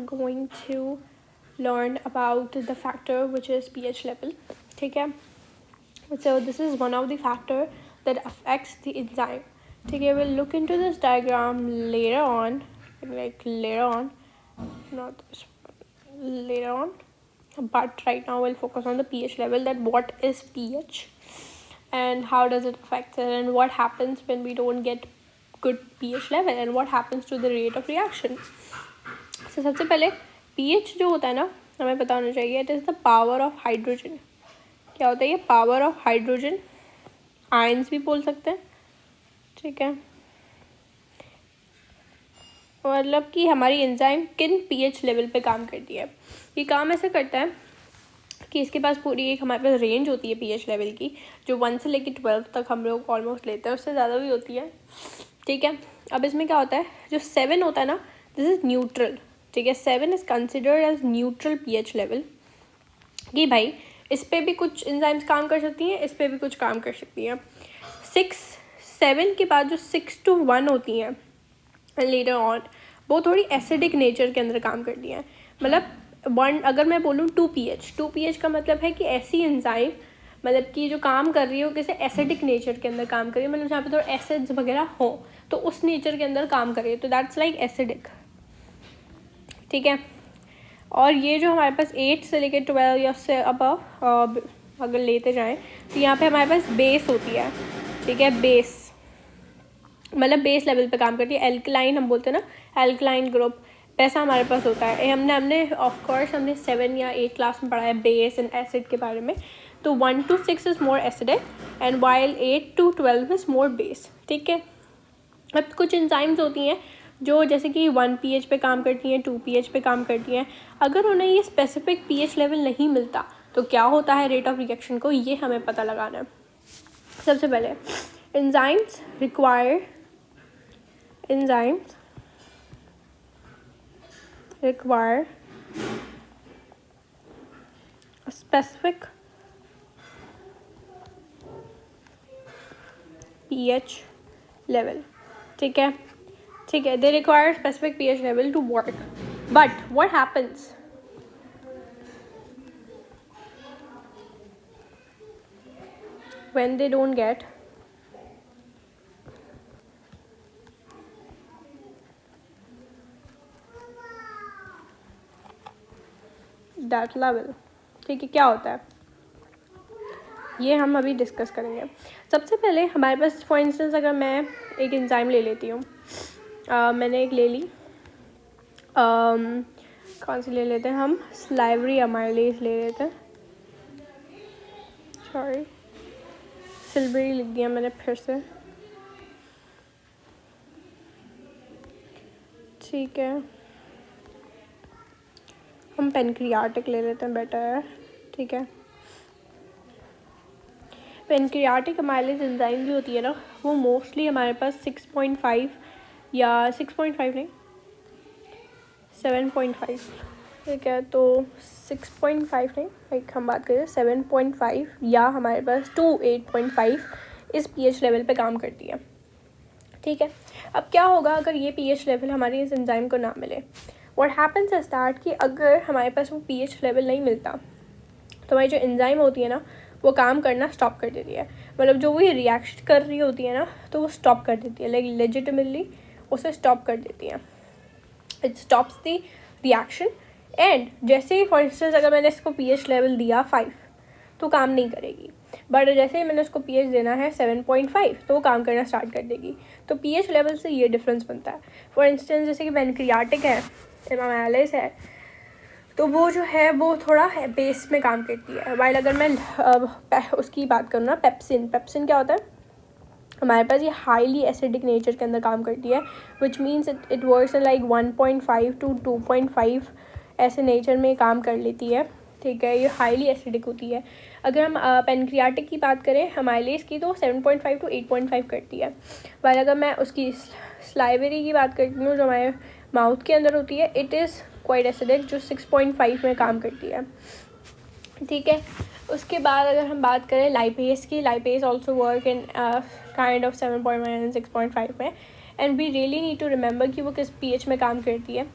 going to learn about the factor which is pH level. ठीक है, so this is one of the factor that affects the enzyme. ठीक है, we'll look into this diagram later on, not this one, later on, but right now we'll focus on the pH level, that what is pH and how does it affect it and what happens when we don't get good pH level and what happens to the rate of reaction. So सबसे पहले pH जो होता है ना, हमें पता होना चाहिए, it is the power of hydrogen. क्या होता है ये पावर ऑफ हाइड्रोजन, आयंस भी बोल सकते हैं. ठीक है, मतलब कि हमारी एंजाइम किन पीएच लेवल पे काम करती है. ये काम ऐसे करता है कि इसके पास पूरी एक हमारे पास रेंज होती है पीएच लेवल की, जो 1 से लेकर 12 तक हम लोग ऑलमोस्ट लेते हैं, उससे ज़्यादा भी होती है. ठीक है, अब इसमें क्या होता है, जो 7 होता है ना, दिस इज़ न्यूट्रल. ठीक है, 7 is considered as neutral pH level, कि भाई इस पर भी कुछ एंजाइम्स काम कर सकती हैं, इस पर भी कुछ काम कर सकती हैं. 7 के बाद जो 6 to 1 होती हैं लेटर ऑन, वो थोड़ी एसिडिक नेचर के अंदर काम करती हैं. मतलब 1, अगर मैं बोलूँ 2 pH का मतलब है कि ऐसी एंजाइम मतलब कि जो काम कर रही है वो किसी एसिडिक नेचर के अंदर काम कर रही है, मतलब जहाँ पे थोड़ा एसिड्स वगैरह हो तो उस नेचर के अंदर काम कर रही है, तो दैट्स लाइक एसिडिक. ठीक है, और ये जो हमारे पास 8 से लेकर 12 या उससे अब अगर लेते जाएं तो यहाँ पे हमारे पास बेस होती है. ठीक है, बेस मतलब बेस लेवल पे काम करती है. एल्कलाइन हम बोलते हैं ना, एल्कलाइन ग्रुप, वैसा हमारे पास होता है. हमने ऑफ कोर्स हमने 7 या 8 क्लास में पढ़ा है बेस एंड एसिड के बारे में. तो 1 to 6 is more acidic and while 8 to 12 is more base. ठीक है, अब कुछ एंजाइम्स होती हैं जो जैसे कि 1 pH पे काम करती हैं, 2 pH पे काम करती हैं. अगर उन्हें ये स्पेसिफिक pH लेवल नहीं मिलता तो क्या होता है रेट ऑफ रिएक्शन को, ये हमें पता लगाना है. सबसे पहले enzymes require a specific pH level. ठीक है, they require specific pH level to work. But what happens when they don't get that level? ठीक है, क्या होता है ये हम अभी डिस्कस करेंगे. सबसे पहले हमारे पास फॉर इंस्टेंस अगर मैं एक एंजाइम ले लेती हूँ, मैंने एक ले ली, कौन सी ले लेते हैं हम, स्लाइवरी अमाइलेज ले लेते हैं. सॉरी, सिल्वरी लिख दिया मैंने फिर से. ठीक है, हम पेनक्रियाटिक ले लेते हैं, बेटर है. ठीक है, पेनक्रियाटिक अमाइलेज एंजाइम जो होती है ना, वो मोस्टली हमारे पास 6.5 या 6.5 नहीं 7.5. ठीक है, तो 6.5 नहीं, लाइक हम बात करें 7.5 या हमारे पास 8.5 इस pH लेवल पे काम करती है. ठीक है, अब क्या होगा अगर ये pH लेवल हमारी इस एंजाइम को ना मिले. व्हाट हैपन्स इज दैट कि अगर हमारे पास वो pH लेवल नहीं मिलता तो हमारी जो एंजाइम होती है ना, वो काम करना स्टॉप कर देती है. मतलब जो वो रिएक्शन कर रही होती है ना, तो वो स्टॉप कर देती है, लाइक लेजिटिमेटली उसे स्टॉप कर देती है. It stops the reaction. And जैसे ही फॉर इंस्टेंस अगर मैंने इसको pH लेवल दिया 5 तो काम नहीं करेगी, बट जैसे ही मैंने उसको pH देना है 7.5 तो वो काम करना स्टार्ट कर देगी. तो pH लेवल से ये डिफरेंस बनता है. फॉर इंस्टेंस जैसे कि पेनक्रियाटिक है, एमाइलेज है, तो वो जो है वो थोड़ा बेस में काम करती है. वाइल अगर मैं उसकी बात करूँ ना, पेप्सिन क्या होता है, हमारे पास ये हाईली एसिडिक नेचर के अंदर काम करती है, which means it works like 1.5 to 2.5 ऐसे नेचर में काम कर लेती है. ठीक है, ये हाईली एसिडिक होती है. अगर हम पेनक्रियाटिक की बात करें अमाइलेज की, तो 7.5 to 8.5 करती है. वाइल अगर मैं उसकी स्लाइवरी की बात करती हूँ जो हमारे माउथ के अंदर होती है, इट इज़ क्वाइट एसिडिक, जो 6.5 में काम करती है. ठीक है, उसके बाद अगर हम बात करें लाइपेज की, lipase also work in kind of 7.1 and 6.5 में. And we really need to remember कि वो किस pH में काम करती है.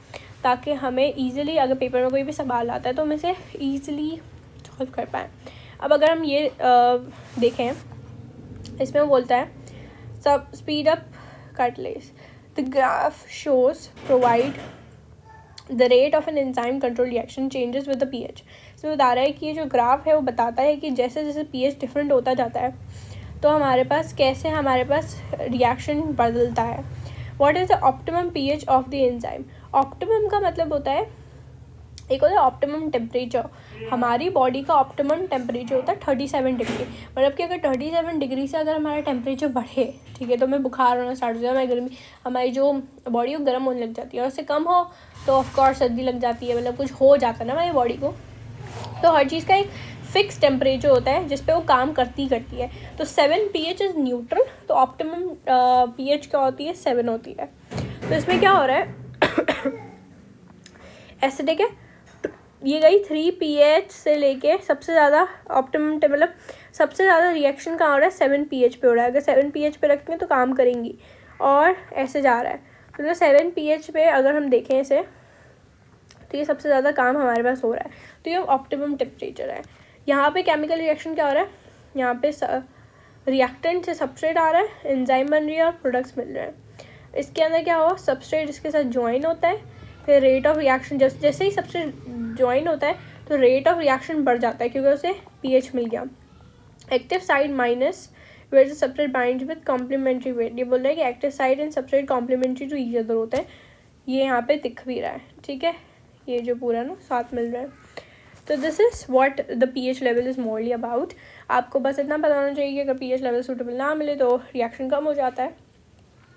ताकि हमें ईज़िली अगर पेपर में कोई भी सवाल आता है तो हम इसे ईज़िली सॉल्व कर पाएँ। अब अगर हम ये देखें, इसमें वो बोलता है सब speed up catalase. The graph shows provide the rate of an enzyme control reaction changes with the pH. इसमें बता रहा है कि ये जो ग्राफ है वो बताता है कि जैसे जैसे pH डिफरेंट होता जाता है तो हमारे पास कैसे हमारे पास रिएक्शन बदलता है। What is the optimum pH of the enzyme? Optimum का मतलब होता है, एक होता है ऑप्टिमम टेम्परेचर। हमारी बॉडी का ऑप्टिमम टेम्परेचर होता है 37 डिग्री। मतलब कि अगर 37 डिग्री से अगर हमारा टेम्परेचर बढ़े, ठीक है, तो हमें बुखार होना स्टार्ट हो जाए, हमारी गर्मी, हमारी जो बॉडी वो गर्म होने लग जाती है, और उससे कम हो तो ऑफकोर्स सर्दी लग जाती है, मतलब कुछ हो जाता है ना हमारी बॉडी को। तो हर चीज़ का एक फिक्स टेम्परेचर होता है जिस पे वो काम करती है। तो 7 pH इज़ न्यूट्रल, तो ऑप्टिमम pH क्या होती है, 7 होती है। तो इसमें क्या हो रहा है एसिडिक है, ये गई 3 pH से लेके सबसे ज़्यादा ऑप्टिमम मतलब सबसे ज़्यादा रिएक्शन कहाँ हो रहा है, 7 pH पे हो रहा है। अगर 7 pH पे रखेंगे तो काम करेंगी, और ऐसे जा रहा है। तो 7 pH पे अगर हम देखें इसे तो ये सबसे ज़्यादा काम हमारे पास हो रहा है, तो ये ऑप्टिमम टेम्परेचर है। यहाँ पे केमिकल रिएक्शन क्या हो रहा है, यहाँ पे रिएक्टेंट से सबस्ट्रेट आ रहा है, एंजाइम बन रही है और प्रोडक्ट्स मिल रहे हैं। इसके अंदर क्या हुआ, सबस्ट्रेट इसके साथ ज्वाइन होता है, फिर रेट ऑफ रिएक्शन जैसे ही सबस्ट्रेट ज्वाइन होता है तो रेट ऑफ रिएक्शन बढ़ जाता है क्योंकि उसे pH मिल गया। Active side minus where the substrate binds with complementary weight. ये बोल रहा है कि active side and substrate complementary to each other होता है। ये यहाँ पे दिख भी रहा है, ठीक है, ये जो पूरा ना साथ मिल रहा है। तो this is what the pH level is morally about. आपको बस इतना पता होना चाहिए कि अगर pH लेवल सूटेबल ना मिले तो रिएक्शन कम हो जाता है,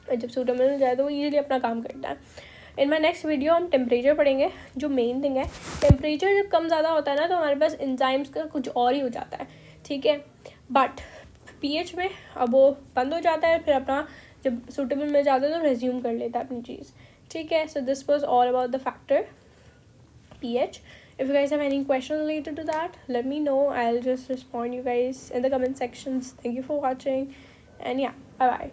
और जब सूटेबल मिल जाए तो वो ईजिली अपना काम करता है। इन माई नेक्स्ट वीडियो हम टेम्परेचर पढ़ेंगे। जो मेन थिंग है, टेम्परेचर जब कम ज़्यादा होता है ना तो हमारे पास एंजाइम्स का कुछ और ही हो जाता है, ठीक है, बट pH में अब वो बंद हो जाता है, फिर अपना जब सूटेबल मिल जाता है तो रिज्यूम कर लेता है अपनी चीज़, ठीक है। So this was all about the factor pH. If you guys have any questions related to that, let me know. I'll just respond you guys in the comment sections. Thank you for watching, and yeah, bye bye.